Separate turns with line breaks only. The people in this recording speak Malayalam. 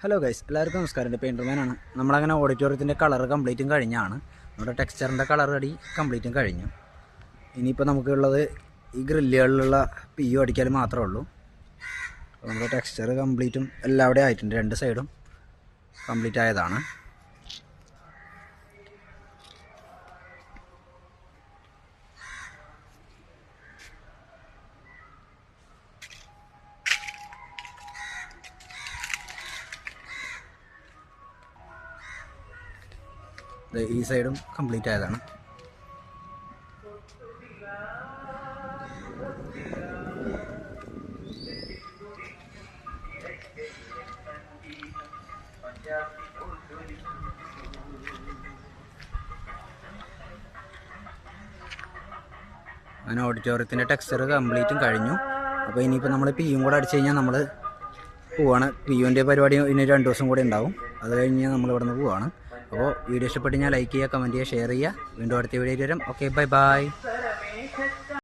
ഹലോ ഗൈസ്, എല്ലാവർക്കും നമസ്കാരം. എൻ്റെ പെയിൻറ്റർമാനാണ്. നമ്മളങ്ങനെ ഓഡിറ്റോറിയത്തിൻ്റെ കളർ കംപ്ലീറ്റും കഴിഞ്ഞാണ്. നമ്മുടെ ടെക്സ്ചറിൻ്റെ കളർ അടി കംപ്ലീറ്റും കഴിഞ്ഞു. ഇനിയിപ്പോൾ നമുക്കുള്ളത് ഈ ഗ്രില്ലുകളിലുള്ള PU അടിക്കാൻ മാത്രമേ ഉള്ളൂ. നമ്മുടെ ടെക്സ്ചർ കംപ്ലീറ്റും എല്ലാവിടെയും ആയിട്ടുണ്ട്. രണ്ട് സൈഡും കംപ്ലീറ്റ് ആയതാണ്. ഈ സൈഡും കംപ്ലീറ്റ് ആയതാണ്. അങ്ങനെ ഓഡിറ്റോറിയത്തിൻ്റെ ടെക്സ്ചർ കംപ്ലീറ്റും കഴിഞ്ഞു. അപ്പോൾ ഇനിയിപ്പോൾ നമ്മൾ PU കൂടെ അടിച്ചു കഴിഞ്ഞാൽ നമ്മൾ പോവാണ്. PUൻ്റെ പരിപാടി ഇനി 2 ദിവസം കൂടെ ഉണ്ടാവും. അത് കഴിഞ്ഞ് നമ്മൾ ഇവിടെ നിന്ന് പോവാണ്. അപ്പോൾ വീഡിയോ ഇഷ്ടപ്പെട്ട് ഞാൻ ലൈക്ക് ചെയ്യുക, കമൻറ്റ് ചെയ്യുക, ഷെയർ ചെയ്യുക. വീണ്ടും അടുത്ത വീഡിയോയിൽ വരാം. Okay, bye bye.